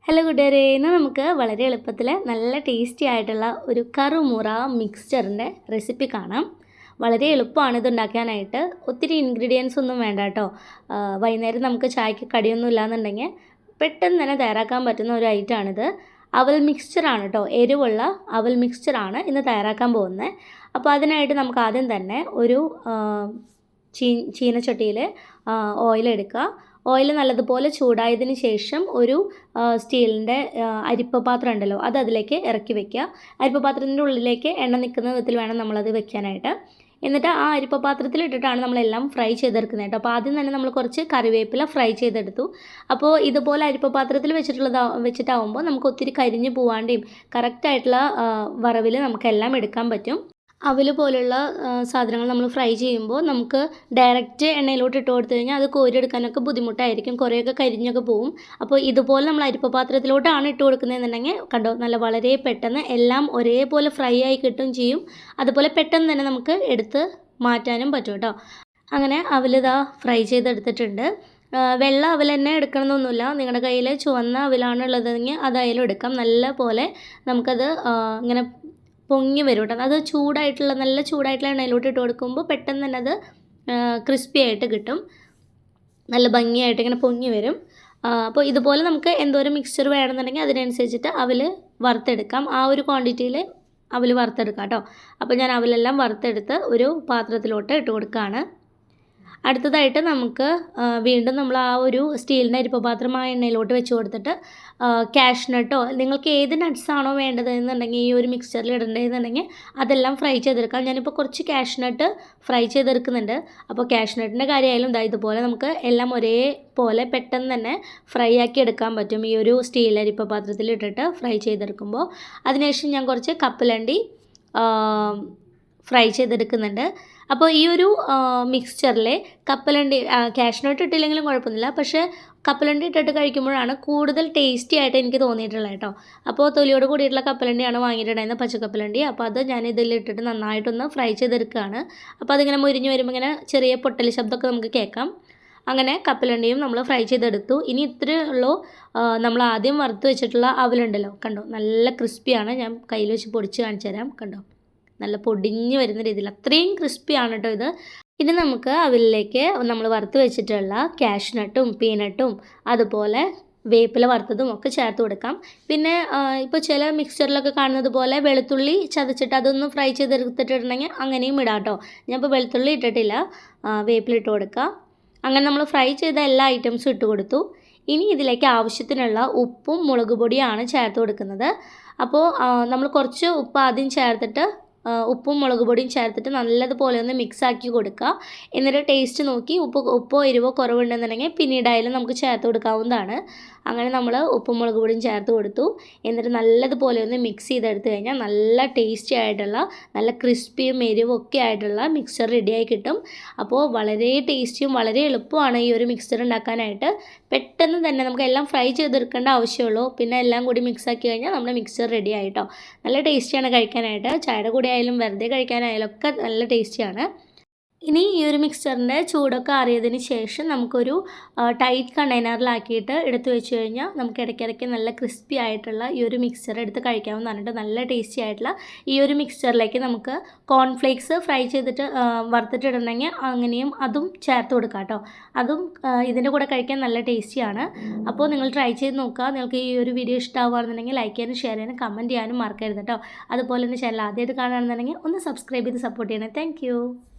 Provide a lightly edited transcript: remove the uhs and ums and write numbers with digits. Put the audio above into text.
Hello കൂട്ടുകാരെ, ഇന്ന് നമുക്ക് വളരെ എളുപ്പത്തിൽ നല്ല ടേസ്റ്റി ആയിട്ടുള്ള ഒരു കറുമുറ മിക്സ്ചറിൻ്റെ റെസിപ്പി കാണാം. വളരെ എളുപ്പമാണ് ഇത് ഉണ്ടാക്കാനായിട്ട്. ഒത്തിരി ഇൻഗ്രീഡിയൻസ് ഒന്നും വേണ്ട കേട്ടോ. വൈകുന്നേരം നമുക്ക് ചായക്ക് കടിയൊന്നും ഇല്ലാന്നുണ്ടെങ്കിൽ പെട്ടെന്ന് തന്നെ തയ്യാറാക്കാൻ പറ്റുന്ന ഒരു ഐറ്റമാണിത്. അവൽ മിക്സ്ചറാണ് കേട്ടോ, എരിവുള്ള അവൽ മിക്സ്ചറാണ് ഇന്ന് തയ്യാറാക്കാൻ പോകുന്നത്. അപ്പോൾ അതിനായിട്ട് നമുക്ക് ആദ്യം തന്നെ ഒരു ചീനച്ചട്ടിയിൽ ഓയിൽ എടുക്കുക. ഓയിൽ നല്ലതുപോലെ ചൂടായതിന് ശേഷം ഒരു സ്റ്റീലിൻ്റെ അരിപ്പ പാത്രം ഉണ്ടല്ലോ, അത് അതിലേക്ക് ഇറക്കി വെക്കുക. അരിപ്പ പാത്രത്തിൻ്റെ ഉള്ളിലേക്ക് എണ്ണ നിൽക്കുന്ന വിധത്തിൽ വേണം നമ്മളത് വെക്കാനായിട്ട്. എന്നിട്ട് ആ അരിപ്പ പാത്രത്തിൽ ഇട്ടിട്ടാണ് നമ്മളെല്ലാം ഫ്രൈ ചെയ്തെടുക്കുന്നത് കേട്ടോ. അപ്പോൾ ആദ്യം തന്നെ നമ്മൾ കുറച്ച് കറിവേപ്പില ഫ്രൈ ചെയ്തെടുത്തു. അപ്പോൾ ഇതുപോലെ അരിപ്പ പാത്രത്തിൽ വെച്ചിട്ടാവുമ്പോൾ നമുക്ക് ഒത്തിരി കരിഞ്ഞ് പോവാണ്ടെയും കറക്റ്റായിട്ടുള്ള വറവിൽ നമുക്കെല്ലാം എടുക്കാൻ പറ്റും. അവൽ പോലുള്ള സാധനങ്ങൾ നമ്മൾ ഫ്രൈ ചെയ്യുമ്പോൾ നമുക്ക് ഡയറക്റ്റ് എണ്ണയിലോട്ട് ഇട്ട് കൊടുത്തു കഴിഞ്ഞാൽ അത് കോരിയെടുക്കാനൊക്കെ ബുദ്ധിമുട്ടായിരിക്കും, കുറേയൊക്കെ കരിഞ്ഞൊക്കെ പോവും. അപ്പോൾ ഇതുപോലെ നമ്മൾ അരിപ്പ പാത്രത്തിലോട്ടാണ് ഇട്ട് കൊടുക്കുന്നതെന്നുണ്ടെങ്കിൽ കണ്ടോ, നല്ല വളരെ പെട്ടെന്ന് എല്ലാം ഒരേപോലെ ഫ്രൈ ആയി കിട്ടും ചെയ്യും. അതുപോലെ പെട്ടെന്ന് തന്നെ നമുക്ക് എടുത്ത് മാറ്റാനും പറ്റും കേട്ടോ. അങ്ങനെ അവലിതാ ഫ്രൈ ചെയ്തെടുത്തിട്ടുണ്ട്. വെള്ള അവൽ തന്നെ എടുക്കണമെന്നൊന്നുമില്ല. നിങ്ങളുടെ കയ്യിൽ ചുവന്ന അവലാണ് ഉള്ളതെങ്കിൽ അതായാലും എടുക്കാം. നല്ല പോലെ നമുക്കത് ഇങ്ങനെ പൊങ്ങി വരും കേട്ടോ. അത് നല്ല ചൂടായിട്ടുള്ള എണ്ണയിലോട്ട് ഇട്ട് കൊടുക്കുമ്പോൾ പെട്ടെന്ന് തന്നെ അത് ക്രിസ്പി ആയിട്ട് കിട്ടും. നല്ല ഭംഗിയായിട്ട് ഇങ്ങനെ പൊങ്ങി വരും. അപ്പോൾ ഇതുപോലെ നമുക്ക് എന്തോരം മിക്സ്ചർ വേണമെന്നുണ്ടെങ്കിൽ അതിനനുസരിച്ചിട്ട് അവൽ വറുത്തെടുക്കാം. ആ ഒരു ക്വാണ്ടിറ്റിയിൽ അവൽ വറുത്തെടുക്കാം കേട്ടോ. അപ്പോൾ ഞാൻ അവലെല്ലാം വറുത്തെടുത്ത് ഒരു പാത്രത്തിലോട്ട് ഇട്ട് കൊടുക്കുകയാണ്. അടുത്തതായിട്ട് നമുക്ക് വീണ്ടും നമ്മൾ ആ ഒരു സ്റ്റീലിൻ്റെ അരിപ്പപാത്രം ആ എണ്ണയിലോട്ട് വെച്ച് കൊടുത്തിട്ട് കാഷ്നട്ടോ നിങ്ങൾക്ക് ഏത് നട്ട്സാണോ വേണ്ടത് എന്നുണ്ടെങ്കിൽ ഈ ഒരു മിക്സ്ചറിൽ ഇടേണ്ടതെന്നുണ്ടെങ്കിൽ അതെല്ലാം ഫ്രൈ ചെയ്തെടുക്കാം. ഞാനിപ്പോൾ കുറച്ച് കാഷ്നട്ട് ഫ്രൈ ചെയ്തെടുക്കുന്നുണ്ട്. അപ്പോൾ കാഷ്നട്ടിൻ്റെ കാര്യമായാലും ഇതുപോലെ നമുക്ക് എല്ലാം ഒരേപോലെ പെട്ടെന്ന് തന്നെ ഫ്രൈ ആക്കി എടുക്കാൻ പറ്റും ഈ ഒരു സ്റ്റീൽ അരിപ്പപാത്രത്തിൽ ഇട്ടിട്ട് ഫ്രൈ ചെയ്തെടുക്കുമ്പോൾ. അതിനുശേഷം ഞാൻ കുറച്ച് കപ്പലണ്ടി ഫ്രൈ ചെയ്തെടുക്കുന്നുണ്ട്. അപ്പോൾ ഈ ഒരു മിക്സ്ചറിൽ കപ്പലണ്ടി കാഷ്നട്ട് ഇട്ടില്ലെങ്കിലും കുഴപ്പമൊന്നുമില്ല, പക്ഷേ കപ്പലണ്ടി ഇട്ടിട്ട് കഴിക്കുമ്പോഴാണ് കൂടുതൽ ടേസ്റ്റി ആയിട്ട് എനിക്ക് തോന്നിയിട്ടുള്ളത് കേട്ടോ. അപ്പോൾ തൊലിയോട് കൂടിയിട്ടുള്ള കപ്പലണ്ടിയാണ് വാങ്ങിയിട്ടുണ്ടായിരുന്നത്, പച്ചക്കപ്പലണ്ടി. അപ്പോൾ അത് ഞാൻ ഇതിലിട്ടിട്ട് നന്നായിട്ടൊന്ന് ഫ്രൈ ചെയ്തെടുക്കുകയാണ്. അപ്പോൾ അതിങ്ങനെ മുരിഞ്ഞ് വരുമ്പോൾ ഇങ്ങനെ ചെറിയ പൊട്ടൽ ശബ്ദമൊക്കെ നമുക്ക് കേൾക്കാം. അങ്ങനെ കപ്പലണ്ടിയും നമ്മൾ ഫ്രൈ ചെയ്തെടുത്തു. ഇനി ഇത്രയേ ഉള്ളൂ. നമ്മൾ ആദ്യം വറുത്ത് വെച്ചിട്ടുള്ള അവലുണ്ടല്ലോ, കണ്ടോ നല്ല ക്രിസ്പിയാണ്. ഞാൻ കയ്യിൽ വെച്ച് പൊടിച്ച് കാണിച്ചു തരാം. കണ്ടോ, നല്ല പൊടിഞ്ഞ് വരുന്ന രീതിയിൽ അത്രയും ക്രിസ്പിയാണ് കേട്ടോ ഇത്. ഇനി നമുക്ക് അവലിലേക്ക് നമ്മൾ വറുത്ത് വെച്ചിട്ടുള്ള കാഷ്നട്ടും പീനട്ടും അതുപോലെ വേപ്പില വറുത്തതും ഒക്കെ ചേർത്ത് കൊടുക്കാം. പിന്നെ ഇപ്പോൾ ചില മിക്സ്ചറിലൊക്കെ കാണുന്നത് പോലെ വെളുത്തുള്ളി ചതച്ചിട്ട് അതൊന്ന് ഫ്രൈ ചെയ്തെടുത്തിട്ടുണ്ടെങ്കിൽ അങ്ങനെയും ഇടാം കേട്ടോ. ഞാൻ ഇപ്പോൾ വെളുത്തുള്ളി ഇട്ടിട്ടില്ല, വേപ്പില ഇട്ട് കൊടുക്കുക. അങ്ങനെ നമ്മൾ ഫ്രൈ ചെയ്ത എല്ലാ ഐറ്റംസും ഇട്ട് കൊടുത്തു. ഇനി ഇതിലേക്ക് ആവശ്യത്തിനുള്ള ഉപ്പും മുളക് പൊടിയാണ് ചേർത്ത് കൊടുക്കുന്നത്. അപ്പോൾ നമ്മൾ കുറച്ച് ഉപ്പ് ആദ്യം ചേർത്തിട്ട് ഉപ്പും മുളക് പൊടിയും ചേർത്തിട്ട് നല്ലതുപോലെ ഒന്ന് മിക്സാക്കി കൊടുക്കുക. എന്നിട്ട് ടേസ്റ്റ് നോക്കി ഉപ്പോ എരിവോ കുറവുണ്ടെന്നുണ്ടെങ്കിൽ പിന്നീടായാലും നമുക്ക് ചേർത്ത് കൊടുക്കാവുന്നതാണ്. അങ്ങനെ നമ്മൾ ഉപ്പും മുളക് പൊടിയും ചേർത്ത് കൊടുത്തു. എന്നിട്ട് നല്ലതുപോലെ ഒന്ന് മിക്സ് ചെയ്തെടുത്ത് കഴിഞ്ഞാൽ നല്ല ടേസ്റ്റി ആയിട്ടുള്ള നല്ല ക്രിസ്പിയും എരിവും ഒക്കെ ആയിട്ടുള്ള മിക്സ്ചർ റെഡിയായി കിട്ടും. അപ്പോൾ വളരെ ടേസ്റ്റിയും വളരെ എളുപ്പമാണ് ഈ ഒരു മിക്സ്ചർ ഉണ്ടാക്കാനായിട്ട്. പെട്ടെന്ന് തന്നെ നമുക്ക് എല്ലാം ഫ്രൈ ചെയ്തെടുക്കേണ്ട ആവശ്യമുള്ളൂ. പിന്നെ എല്ലാം കൂടി മിക്സാക്കി കഴിഞ്ഞാൽ നമ്മുടെ മിക്സ്ചർ റെഡി ആയിട്ടോ. നല്ല ടേസ്റ്റിയാണ് കഴിക്കാനായിട്ട്. ചായയുടെ കൂടെ ആയാലും വെറുതെ കഴിക്കാനായാലും ഒക്കെ നല്ല ടേസ്റ്റിയാണ്. ഇനി ഈ ഒരു മിക്സ്ചറിൻ്റെ ചൂടൊക്കെ അറിയതിന് ശേഷം നമുക്കൊരു ടൈറ്റ് കണ്ടെയ്നറിലാക്കിയിട്ട് എടുത്ത് വെച്ച് കഴിഞ്ഞാൽ നമുക്ക് ഇടയ്ക്കിടയ്ക്ക് നല്ല ക്രിസ്പി ആയിട്ടുള്ള ഈ ഒരു മിക്സ്ചർ എടുത്ത് കഴിക്കാവുന്നതാണ് കേട്ടോ. നല്ല ടേസ്റ്റി ആയിട്ടുള്ള ഈ ഒരു മിക്സ്ചറിലേക്ക് നമുക്ക് കോൺഫ്ലേക്സ് ഫ്രൈ ചെയ്തിട്ട് വറുത്തിട്ടിടണമെങ്കിൽ അങ്ങനെയും അതും ചേർത്ത് കൊടുക്കാം കേട്ടോ. അതും ഇതിൻ്റെ കൂടെ കഴിക്കാൻ നല്ല ടേസ്റ്റിയാണ്. അപ്പോൾ നിങ്ങൾ ട്രൈ ചെയ്ത് നോക്കുക. നിങ്ങൾക്ക് ഈ ഒരു വീഡിയോ ഇഷ്ടമാവുകയാണെന്നുണ്ടെങ്കിൽ ലൈക്ക് ചെയ്യാനും ഷെയർ ചെയ്യാനും കമൻറ്റ് ചെയ്യാനും മറക്കരുത് കേട്ടോ. അതുപോലെ തന്നെ ചാനൽ ആദ്യമായിട്ട് കാണുകയാണെന്നുണ്ടെങ്കിൽ ഒന്ന് സബ്സ്ക്രൈബ് ചെയ്ത് സപ്പോർട്ട് ചെയ്യണേ. താങ്ക്